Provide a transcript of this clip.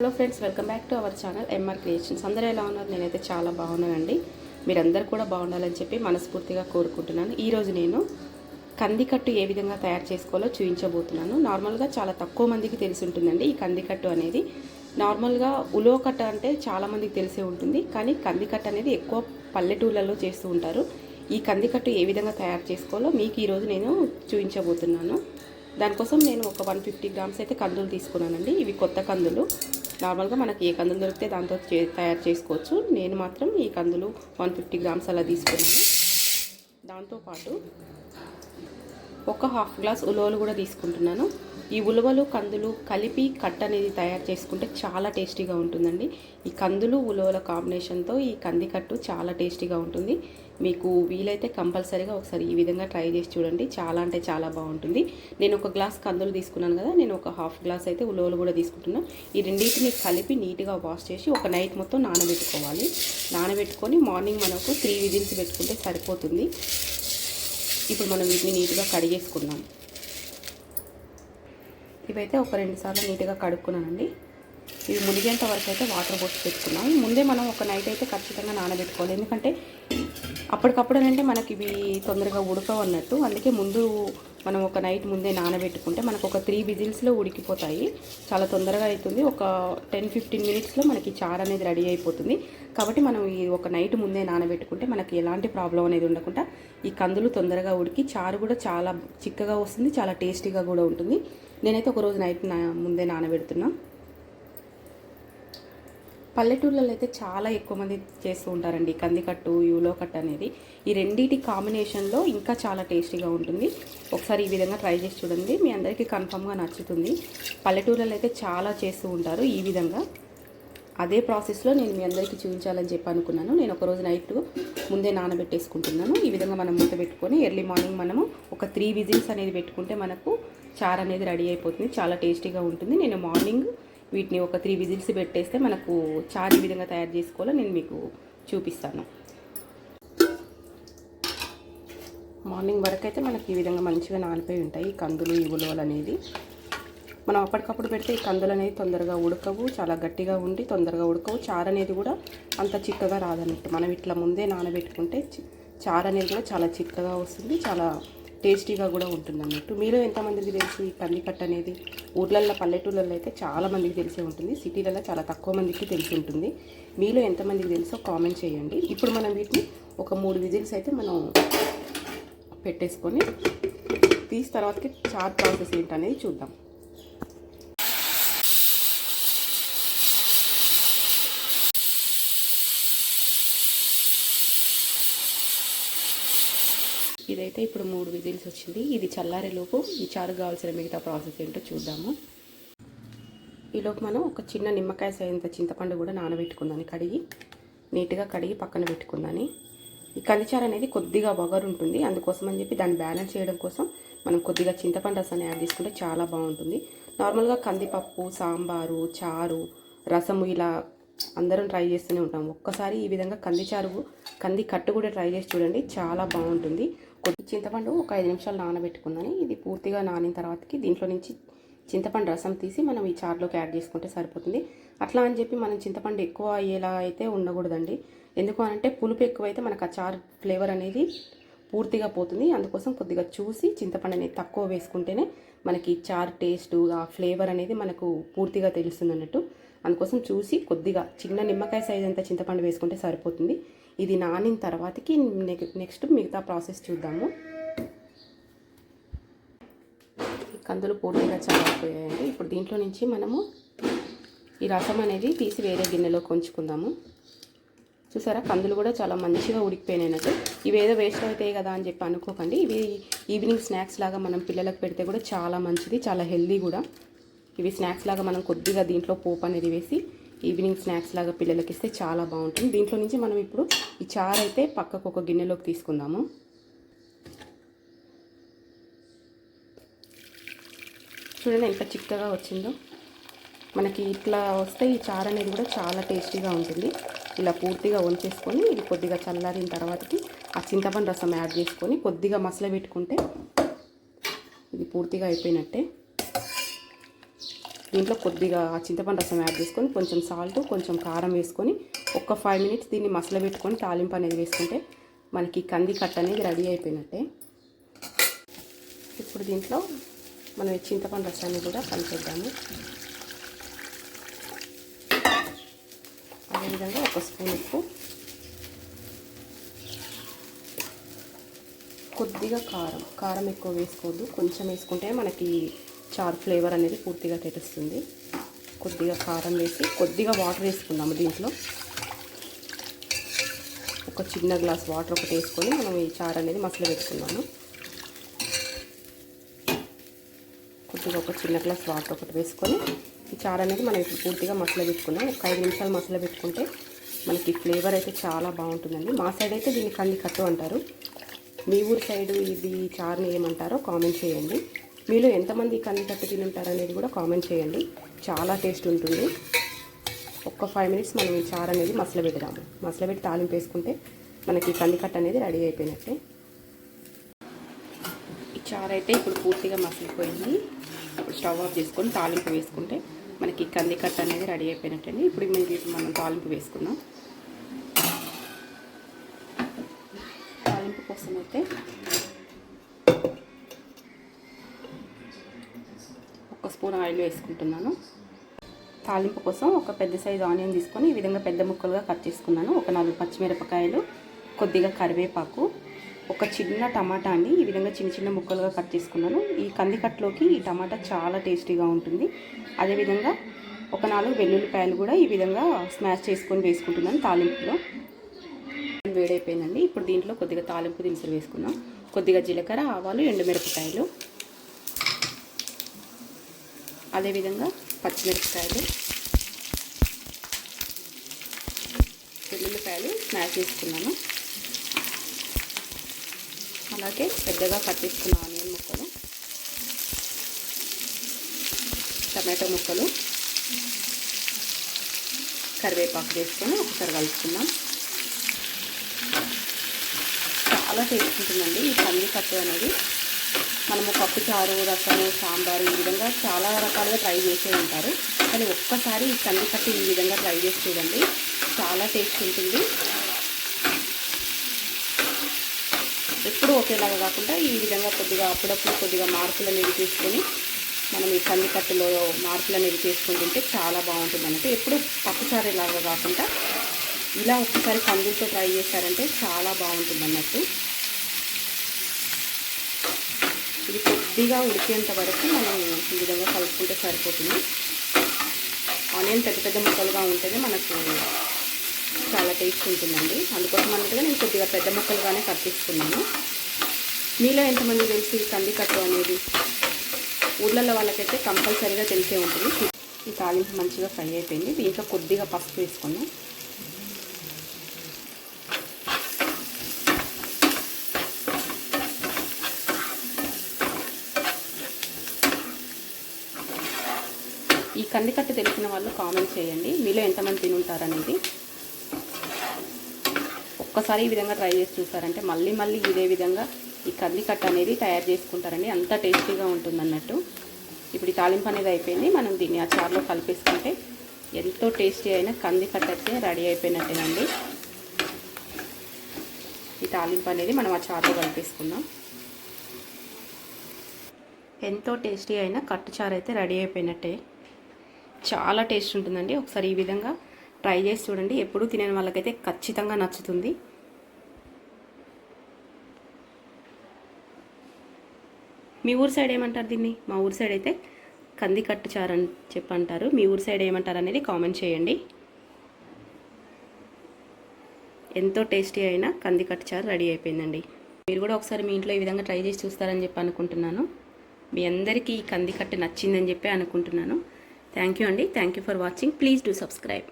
Hello friends, welcome back to our channel MR creations. అందరూ ఎలా ఉన్నారు? నేనైతే చాలా బాగున్నానండి. మీరందరూ కూడా బాగుండాలని చెప్పి మనస్ఫూర్తిగా కోరుకుంటున్నాను. ఈరోజు నేను కందికట్టు ఏ విధంగా తయారు చేసుకోవాలో చూపించబోతున్నాను. నార్మల్గా చాలా తక్కువ మందికి తెలిసి ఉంటుందండి ఈ కందికట్టు అనేది. నార్మల్గా ఉలవకట్ట అంటే చాలామందికి తెలిసే ఉంటుంది, కానీ కందికట్టు అనేది ఎక్కువ పల్లెటూళ్ళల్లో చేస్తూ ఉంటారు. ఈ కందికట్టు ఏ విధంగా తయారు చేసుకోవాలో మీకు ఈరోజు నేను చూపించబోతున్నాను. దానికోసం నేను ఒక 150 గ్రామ్స్ అయితే కందులు తీసుకున్నానండి. ఇవి కొత్త కందులు. నార్మల్గా మనకి ఏ కందులు దొరికితే దాంతో తయారు చేసుకోవచ్చు. నేను మాత్రం ఈ కందులు 150 గ్రామ్స్ అలా తీసుకున్నాను. దాంతోపాటు ఒక హాఫ్ గ్లాస్ ఉలవలు కూడా తీసుకుంటున్నాను. ఈ ఉలవలు కందులు కలిపి కట్ట అనేది తయారు చేసుకుంటే చాలా టేస్టీగా ఉంటుందండి. ఈ కందులు ఉలవల కాంబినేషన్తో ఈ కందికట్టు చాలా టేస్టీగా ఉంటుంది. మీకు వీలైతే కంపల్సరీగా ఒకసారి ఈ విధంగా ట్రై చేసి చూడండి. చాలా అంటే చాలా బాగుంటుంది. నేను ఒక గ్లాస్ కందులు తీసుకున్నాను కదా, నేను ఒక హాఫ్ గ్లాస్ అయితే ఉలవలు కూడా తీసుకుంటున్నాను. ఈ రెండింటిని కలిపి నీట్గా వాష్ చేసి ఒక నైట్ మొత్తం నానబెట్టుకోవాలి. నానబెట్టుకొని మార్నింగ్ మనకు 3 విజిల్స్ పెట్టుకుంటే సరిపోతుంది. ఇప్పుడు మనం వీటిని నీట్గా కడిగేసుకుందాం. ఇవైతే ఒక 2 సార్లు నీట్గా కడుక్కున్నానండి. ఇవి మునిగేంత వరకు అయితే వాటర్ పోసి పెట్టుకున్నాం. ముందే మనం ఒక నైట్ అయితే ఖచ్చితంగా నానబెట్టుకోవాలి, ఎందుకంటే అప్పటికప్పుడు అంటే మనకి ఇవి తొందరగా ఉడకవు అన్నట్టు. అందుకే ముందు మనం ఒక నైట్ ముందే నానబెట్టుకుంటే మనకు ఒక 3 విజిల్స్లో ఉడికిపోతాయి. చాలా తొందరగా అవుతుంది. ఒక 10-15 మినిట్స్లో మనకి చారు అనేది రెడీ అయిపోతుంది. కాబట్టి మనం ఈ ఒక నైట్ ముందే నానబెట్టుకుంటే మనకి ఎలాంటి ప్రాబ్లం అనేది ఉండకుండా ఈ కందులు తొందరగా ఉడికి చారు కూడా చాలా చిక్కగా వస్తుంది, చాలా టేస్టీగా కూడా ఉంటుంది. నేనైతే ఒక రోజు నైట్ ముందే నానబెడుతున్నా. పల్లెటూళ్ళలో అయితే చాలా ఎక్కువ మంది చేస్తూ ఉంటారండి కందికట్టు, ఉలవకట్టు అనేది. ఈ రెండింటి కాంబినేషన్లో ఇంకా చాలా టేస్టీగా ఉంటుంది. ఒకసారి ఈ విధంగా ట్రై చేసి చూడండి, మీ అందరికీ కన్ఫామ్గా నచ్చుతుంది. పల్లెటూళ్ళలో అయితే చాలా చేస్తూ ఉంటారు ఈ విధంగా. అదే ప్రాసెస్లో నేను మీ అందరికీ చూపించాలని చెప్పి అనుకున్నాను. నేను ఒకరోజు నైట్ ముందే నానబెట్టేసుకుంటున్నాను. ఈ విధంగా మనం మూత పెట్టుకొని ఎర్లీ మార్నింగ్ మనము ఒక 3 విజిల్స్ అనేది పెట్టుకుంటే మనకు చారు అనేది రెడీ అయిపోతుంది. చాలా టేస్టీగా ఉంటుంది. నేను మార్నింగ్ వీటిని ఒక 3 విజిల్స్ పెట్టేస్తే మనకు చారు ఈ విధంగా తయారు చేసుకోవాలో నేను మీకు చూపిస్తాను. మార్నింగ్ వరకు అయితే మనకి ఈ విధంగా మంచిగా నానిపోయి ఉంటాయి కందులు, ఈ ఉలవలు అనేది. మనం అప్పటికప్పుడు పెడితే ఈ కందులు అనేది తొందరగా ఉడకవు, చాలా గట్టిగా ఉండి తొందరగా ఉడకవు. చారు అనేది కూడా అంత చిక్కగా రాదన్నట్టు. మనం ఇట్లా ముందే నానబెట్టుకుంటే చారు అనేది కూడా చాలా చిక్కగా వస్తుంది, చాలా టేస్టీగా కూడా ఉంటుంది అన్నట్టు. మీలో ఎంతమందికి తెలుసు ఈ కందికట్టు అనేది? ఊర్లల్లో, పల్లెటూళ్ళల్లో అయితే చాలా మందికి తెలిసే ఉంటుంది. సిటీలలో చాలా తక్కువ మందికి తెలిసి ఉంటుంది. మీలో ఎంతమందికి తెలుసో కామెంట్ చేయండి. ఇప్పుడు మనం వీటిని ఒక 3 విజిల్స్ అయితే మనం పెట్టేసుకొని తీసిన తర్వాతకి చారు ప్రాసెస్ ఏంటనేది చూద్దాం. ఇదైతే ఇప్పుడు 3 విజిల్స్ వచ్చింది. ఇది చల్లారేలోపు ఈ చారు కావాల్సిన మిగతా ప్రాసెస్ ఏంటో చూద్దాము. ఈలోపు మనం ఒక చిన్న నిమ్మకాయ సైజంత చింతపండు కూడా నానబెట్టుకుందాని, నీట్గా కడిగి పక్కన పెట్టుకుందాని. ఈ కందిచారు అనేది కొద్దిగా వగరు ఉంటుంది, అందుకోసం అని చెప్పి దాన్ని బ్యాలెన్స్ చేయడం కోసం మనం కొద్దిగా చింతపండు రసాన్ని యాడ్ చేసుకుంటే చాలా బాగుంటుంది. నార్మల్గా కందిపప్పు, సాంబారు, చారు, రసము ఇలా అందరం ట్రై చేస్తూనే ఉంటాం. ఒక్కసారి ఈ విధంగా కందికట్టు కూడా ట్రై చేసి చూడండి, చాలా బాగుంటుంది. కొద్ది చింతపండు ఒక 5 నిమిషాలు నానబెట్టుకుందని. ఇది పూర్తిగా నానిన తర్వాతకి దీంట్లో నుంచి చింతపండు రసం తీసి మనం ఈ చారులోకి యాడ్ చేసుకుంటే సరిపోతుంది. అట్లా అని చెప్పి మనం చింతపండు ఎక్కువ అయ్యేలా అయితే ఉండకూడదండి. ఎందుకు అంటే పులుపు ఎక్కువైతే మనకు ఆ చారు ఫ్లేవర్ అనేది పూర్తిగా పోతుంది. అందుకోసం కొద్దిగా చూసి చింతపండు అనేది తక్కువ వేసుకుంటేనే మనకి చారు టేస్ట్, ఆ ఫ్లేవర్ అనేది మనకు పూర్తిగా తెలుస్తుంది అన్నట్టు. అందుకోసం చూసి కొద్దిగా చిన్న నిమ్మకాయ సైజ్ అంత చింతపండు వేసుకుంటే సరిపోతుంది. ఇది నానిన తర్వాతకి నెక్స్ట్ మిగతా ప్రాసెస్ చూద్దాము. కందులు పూర్తిగా చల్లారిపోయాయండి. ఇప్పుడు దీంట్లో నుంచి మనము ఈ రసం అనేది తీసి వేరే గిన్నెలోకి ఉంచుకుందాము. చూసారా, కందులు కూడా చాలా మంచిగా ఉడికిపోయినట్టు. ఇవి ఏదో వేస్ట్ అవుతాయి కదా అని చెప్పి అనుకోకండి. ఇవి ఈవినింగ్ స్నాక్స్ లాగా మనం పిల్లలకు పెడితే కూడా చాలా మంచిది, చాలా హెల్దీ కూడా. ఇవి స్నాక్స్ లాగా మనం కొద్దిగా దీంట్లో పోపు అనేది వేసి ఈవినింగ్ స్నాక్స్ లాగా పిల్లలకి ఇస్తే చాలా బాగుంటుంది. దీంట్లో నుంచి మనం ఇప్పుడు ఈ చారు అయితే పక్కకు ఒక గిన్నెలోకి తీసుకుందాము. చూడండి ఎంత చిక్కగా వచ్చిందో. మనకి ఇట్లా వస్తే ఈ చారు అనేది కూడా చాలా టేస్టీగా ఉంటుంది. ఇలా పూర్తిగా వంచేసుకొని ఇది కొద్దిగా చల్లారిన తర్వాతకి ఆ చింతపండు రసం యాడ్ చేసుకొని కొద్దిగా మసల పెట్టుకుంటే ఇది పూర్తిగా అయిపోయినట్టే. దీంట్లో కొద్దిగా చింతపండు రసం యాడ్ చేసుకొని కొంచెం సాల్ట్ కొంచెం కారం వేసుకొని ఒక 5 మినిట్స్ దీన్ని మసలబెట్టుకొని తాలింపు అనేది వేసుకుంటే మనకి కంది కట్ట అనేది రెడీ అయిపోయినట్టే. ఇప్పుడు దీంట్లో మనం చింతపండు రసాన్ని కూడా కలిపేద్దాము. అదేవిధంగా 1 స్పూన్ ఉప్పు, కొద్దిగా కారం ఎక్కువ వేసుకోవద్దు, కొంచెం వేసుకుంటే మనకి చారు ఫ్లేవర్ అనేది పూర్తిగా తెలుస్తుంది. కొద్దిగా కారం వేసి కొద్దిగా వాటర్ వేసుకుందాము. దీంట్లో ఒక చిన్న గ్లాస్ వాటర్ ఒకటి వేసుకొని మనం ఈ చారు అనేది మసలు పెట్టుకున్నాము. కొద్దిగా ఒక చిన్న గ్లాస్ వాటర్ ఒకటి వేసుకొని ఈ చారు అనేది మనం ఇప్పుడు పూర్తిగా మసలు పెట్టుకున్నాం. ఒక 5 నిమిషాలు మసలు పెట్టుకుంటే మనకి ఫ్లేవర్ అయితే చాలా బాగుంటుందండి. మా సైడ్ అయితే దీన్ని కంది కట్టు అంటారు. మీ ఊరి సైడు ఇది చారుని ఏమంటారో కామెంట్ చేయండి. మీలో ఎంతమంది కంది కట్టు తిని ఉంటారు అనేది కూడా కామెంట్ చేయండి. చాలా టేస్ట్ ఉంటుంది. ఒక 5 మినిట్స్ మనం ఈ చారు అనేది మసలబెడదాము. మసలబెట్టి తాలింపు వేసుకుంటే మనకి కంది కట్టు అనేది రెడీ అయిపోయినట్టే. ఈ చారు అయితే ఇప్పుడు పూర్తిగా మసలిపోయింది. ఇప్పుడు స్టవ్ ఆఫ్ చేసుకొని తాలింపు వేసుకుంటే మనకి కంది కట్టు అనేది రెడీ అయిపోయినట్టండి. ఇప్పుడు మనం తాలింపు వేసుకుందాం. తాలింపు కోసం అయితే 1 స్పూన్ ఆయిల్ వేసుకుంటున్నాను. తాలింపు కోసం ఒక పెద్ద సైజు ఆనియన్ తీసుకొని ఈ విధంగా పెద్ద ముక్కలుగా కట్ చేసుకున్నాను. ఒక 4 పచ్చిమిరపకాయలు, కొద్దిగా కరివేపాకు, ఒక చిన్న టమాటా అండి ఈ విధంగా చిన్న చిన్న ముక్కలుగా కట్ చేసుకున్నాను. ఈ కందికట్లోకి ఈ టమాటా చాలా టేస్టీగా ఉంటుంది. అదేవిధంగా ఒక 4 వెల్లుల్లిపాయలు కూడా ఈ విధంగా స్మాష్ చేసుకొని వేసుకుంటున్నాను తాలింపులో. వేడైపోయిందండి. ఇప్పుడు దీంట్లో కొద్దిగా తాలింపు దినుసులు వేసుకుందాం. కొద్దిగా జీలకర్ర, ఆవాలు, ఎండుమిరపకాయలు, అదేవిధంగా పచ్చిమిరపకాయలు, వెల్లుల్లిపాయలు స్మాష్ చేసుకున్నాను. అలాగే పెద్దగా కట్ చేసుకున్న ఆనియన్ ముక్కలు, టమాటో ముక్కలు, కరివేపాకు వేసుకొని ఒకసారి కలుపుకుందాం. చాలా టేస్ట్ ఉంటుందండి ఈ కంది కట్టు అనేది. మనము పప్పు చారు, రసము, సాంబారు ఈ విధంగా చాలా రకాలుగా ట్రై చేసే ఉంటారు. కానీ ఒక్కసారి ఈ కంది కట్టు ఈ విధంగా ట్రై చేసి చూడండి, చాలా టేస్ట్ ఉంటుంది. ఎప్పుడు ఒకేలాగా కాకుండా ఈ విధంగా కొద్దిగా అప్పుడప్పుడు కొద్దిగా మార్పులు అనేవి తీసుకొని మనం ఈ కంది కట్టులో మార్పులు అనేవి చేసుకుంటుంటే చాలా బాగుంటుంది అన్నట్టు. ఎప్పుడు పప్పు చారు ఇలాగా కాకుండా ఇలా ఒక్కసారి కందులతో ట్రై చేశారంటే చాలా బాగుంటుంది అన్నట్టు. ఇది కొద్దిగా ఉడికేంత వరకు మనం ఈ విధంగా కలుపుకుంటే సరిపోతుంది. ఆనియన్ పెద్ద పెద్ద ముక్కలుగా ఉంటేనే మనకు చాలా టేస్ట్ ఉంటుందండి. అందుకోసం అన్నట్టుగా నేను కొద్దిగా పెద్ద ముక్కలుగానే కట్ చేసుకున్నాను. మీలో ఎంతమంది తెలిసి కంది కట్టు అనేది? ఊళ్ళల్లో వాళ్ళకైతే కంపల్సరీగా తెలిసే ఉంటుంది. ఈ తాలింపు మంచిగా ఫ్రై అయిపోయింది. దీంట్లో కొద్దిగా పసుపు వేసుకున్నాం. ఈ కందికట్టు తెలిసిన వాళ్ళు కామెంట్ చేయండి, మీలో ఎంతమంది తినుంటారనేది. ఒక్కసారి ఈ విధంగా ట్రై చేసి చూసారంటే మళ్ళీ మళ్ళీ ఇదే విధంగా ఈ కందికట్టు అనేది తయారు చేసుకుంటారండి. అంత టేస్టీగా ఉంటుంది అన్నట్టు. ఇప్పుడు ఈ తాలింపు అనేది అయిపోయింది. మనం దీన్ని ఆ చారులో కలిపేసుకుంటే ఎంతో టేస్టీ అయిన కందికట్టు అయితే రెడీ అయిపోయినట్టేనండి. ఈ తాలింపు అనేది మనం ఆ చారులో కలిపేసుకుందాం. ఎంతో టేస్టీ అయిన కట్టు చారు అయితే రెడీ అయిపోయినట్టే. చాలా టేస్ట్ ఉంటుందండి. ఒకసారి ఈ విధంగా ట్రై చేసి చూడండి. ఎప్పుడూ తినని వాళ్ళకైతే ఖచ్చితంగా నచ్చుతుంది. మీ ఊరు సైడ్ ఏమంటారు దీన్ని? మా ఊరు సైడ్ అయితే కంది కట్టు చారు అని చెప్పంటారు. మీ ఊరు సైడ్ ఏమంటారు అనేది కామెంట్ చేయండి. ఎంతో టేస్టీ అయిన కంది కట్టు చారు రెడీ అయిపోయిందండి. మీరు కూడా ఒకసారి మీ ఇంట్లో ఈ విధంగా ట్రై చేసి చూస్తారని చెప్పి అనుకుంటున్నాను. మీ అందరికీ ఈ కంది కట్టు నచ్చిందని చెప్పి అనుకుంటున్నాను. థ్యాంక్ యూ అండి. Thank you for watching. Please do subscribe.